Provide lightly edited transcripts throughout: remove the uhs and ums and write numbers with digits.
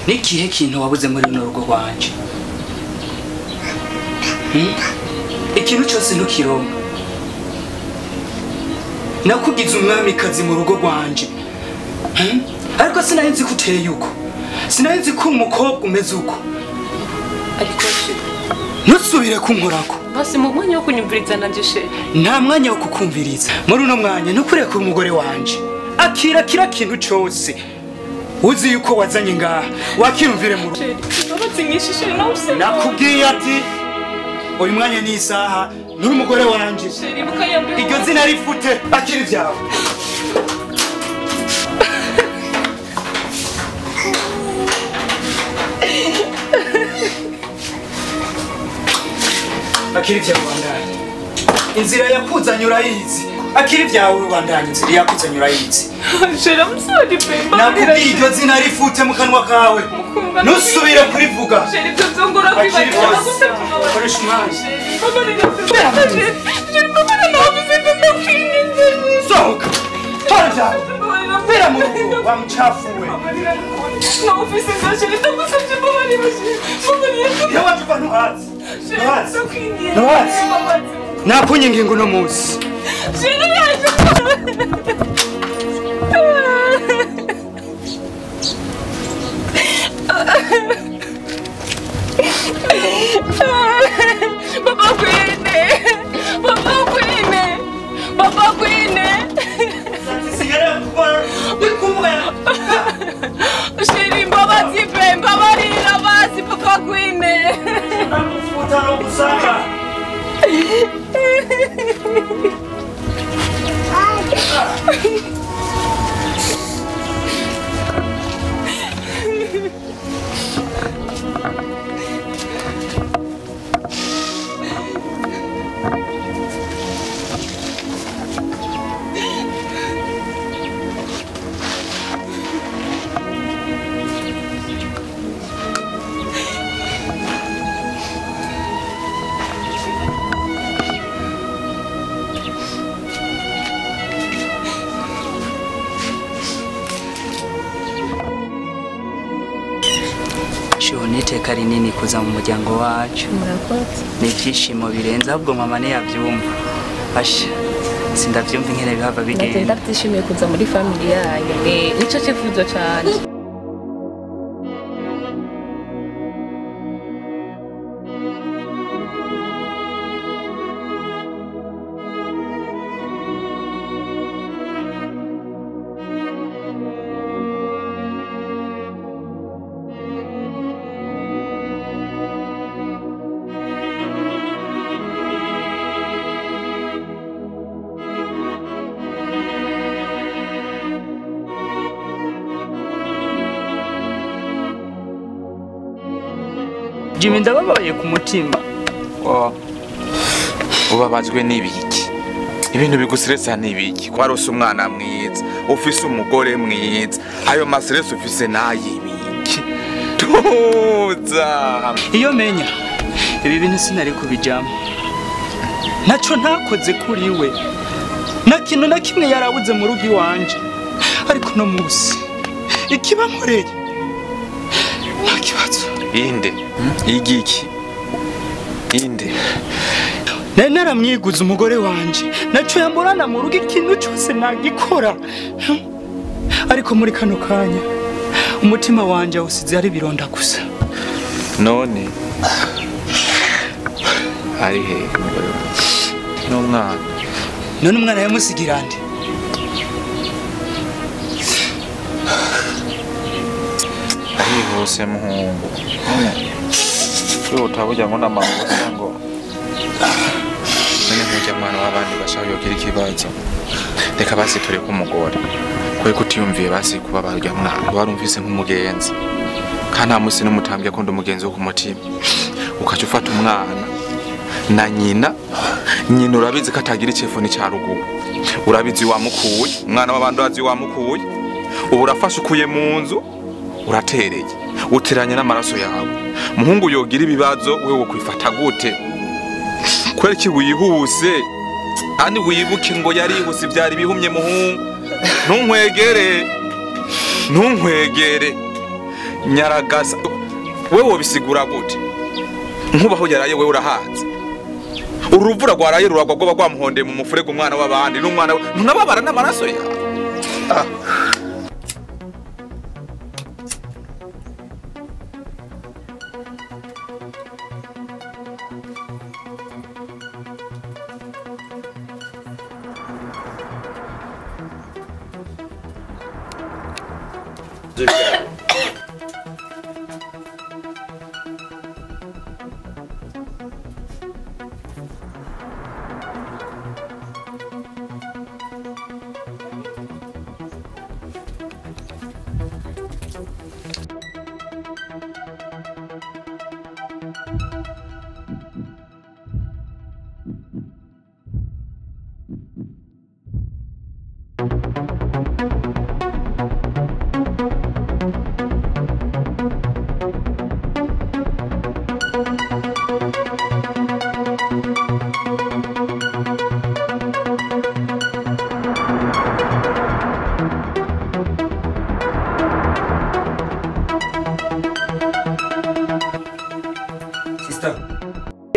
nikihe kintu wabuze muri runo rugo rwanje ikintu cyose ntukironka nakugize umwamikazi mu rugo rwanje ariko sinahinzi kuteye uko sinahinzi ko umukobwa umeze uko ariko ntusubire kunkorako basi mu mwanya wo kunyumviriza nanje she nta mwanya wo kukumviriza muri uno mwanya ntukureka umugore wanje akira kira kintu cyose uzi yuko wazanye ngaha wakiyumvire mu rugo nakubwiye ati uyu mwanya ni isaha n'uri umugore wanje iryo zina rifute akira ibyawe akira ibyawe bandanye inzira yakuzanye urayizi akira ibyawe ubandanye inzira yakuzanye urayizi nakubwiye iryo zina rifute mu kanwa kawe ntusubire kurivuga koresha umwanya sohoka tora ibyawe vira mu rugo wamucafuwe iyo waje uva ntuhazi nakunye ingingo uno munsi Papa Queen. Sheri baba zipe baba rira basi Papa Queen. Namufuta no kusaka. Niteka rinini kuza mu muryango wacu murakoze n'ibyishimo birenze ahubwo mama ne yabyumva asha sindavyumva nkene bihava bigenda ndabyishimiye kuza muri family yayo nico cyifuzo cyane Jimmy ndababaye ku mutima ubabajwe n'ibiki ibintu bigusiretsa n'ibiki kwarose umwana mwiza ufise umugore mwiza ayo maserese ufise nayibiki tuza iyo menya ibi bintu sinari kubijamo naco ntakoze kuri we nakintu na kimwe yarabuze mu rugo iwanje ariko no musi ikiba nkoreye nta kibazo inde igiki inde naramwiguza umugore wanje naco yamburana mu rugo ikintu cyose nagikora ariko muri kano kanya umutima wanje usize ari bironda gusa none ari he n'umwana none umwana yamusigira nde hose muhungu utabuja ngo namakosa ngo none nkujya mwana w'abandi bashaka yogira ikibazo reka basi turi kumugora kwe kutiyumviye basi kuba barya mwana warumvise nk'umugenzi kana musi n'umutambye akunda umugenzi wo ku mutima ukaje ufata umwana na nyina urabizi ko atagira icefoni cya ruguru urabizi wamukuye umwana w'abandi wazi wamukuye ubu urafashe ukuye mu nzu uratereye uteranye n'amaraso yawe muhungu yogira ibibazo wewe kwifata gute kwereki wihuse ani wibuke ngo yarihuse byari bihumye muhungu ntunkwegere nyaragasa wewe wobisigura gute nkubaho yaraye wewe urahanze uruvura rwaraye ruragwa rwo bagwamuhonde mu mufurego umwana w'abandi n'umwana ntunababara n'amaraso ya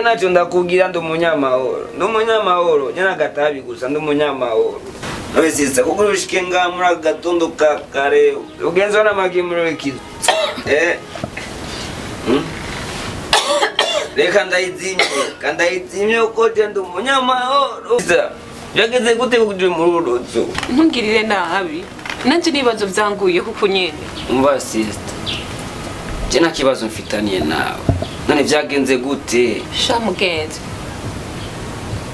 Nacho ndakubwira ndo munyamahoro jana gatabi gusa ndo munyamahoro nawe sister kuko ushike ngamura gatondo kakare ugenzo na magimuro ikizo reka ndayizimye uko ndo munyamahoro sister yageze gute kuje mu rurozo ntungirire nabi nanje nibazo vyanguye kuko nyene umva sister jana kibazo mfitaniye nawe none vyagenze gute sha mugenzi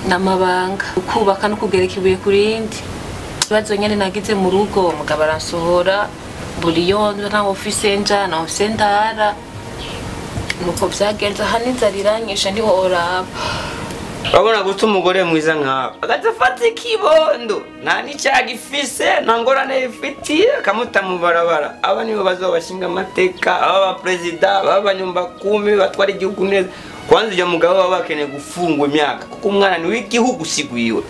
namabanga ukubaka no kugereka ibuye kurindi bazo nyene nagize mu rugo mugabo aransohora buri yonzo nta office njana office ndara nuko vyagenze haniza riranyisha ndi horaba urabona guta umugore mwiza nkawe agazafata ikibondo nta n'icyagifise nta ngorane yifitiye akamuta mu barabara aba nibo bazobashinga amateka aba perezida aba banyumba kumi batwara igihugu neza kwanza uyo mugabo baba bakeneye gufungwa imyaka kuko umwana ni w'igihugu usigwiwe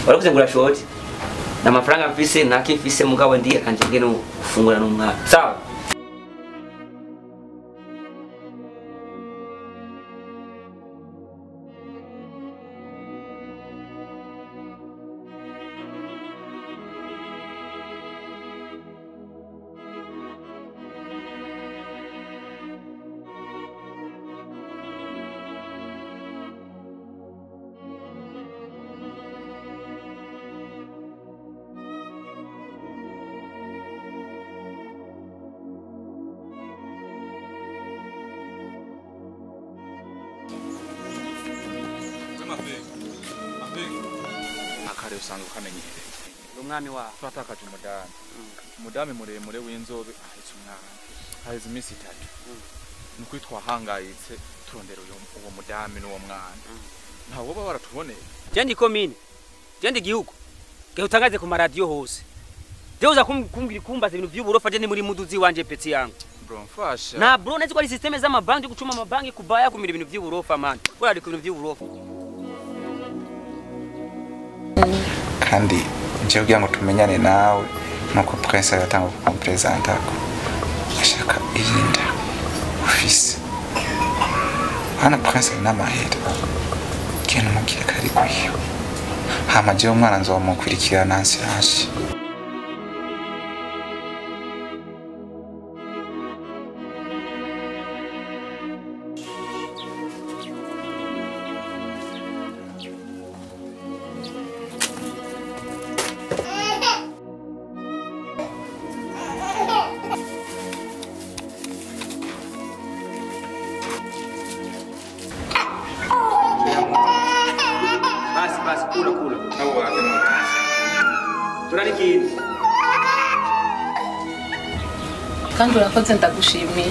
warakuze ngura shoti na mafaranga mfise ntakifise mugabo ndiye kanje ngene gufungura n'umwana sawa akare usanzwe ukamenyere umwami wa twatakaje umudami muremure w'inzobe ahetse umwana haheze iminsi 3 nuko twahangayitse turondera uwo mudami n'uwo mwana ntawo baba baratuboneye jendi komine jendi gihugu utangaze ku maradiyo hose Deuza kumbaza ibintu by'uburofa je ni muri muduzi wanje peti yangu bro mfasha na bro nezi kwa systeme za mabanki gucuma amabanki kubaya kumira ibintu by'uburofa man kora ari ku bintu by'uburofa kandi nje kugira ngo tumenyane nawe nuko prince agatanga kumpresenta ko ashaka irinda office hana prince n'amahera kintu mukire kari kuyo hama je umwana nzomukurikirana nsihashi Kula. Turarikini. Kandi urakoze ndagushimiye.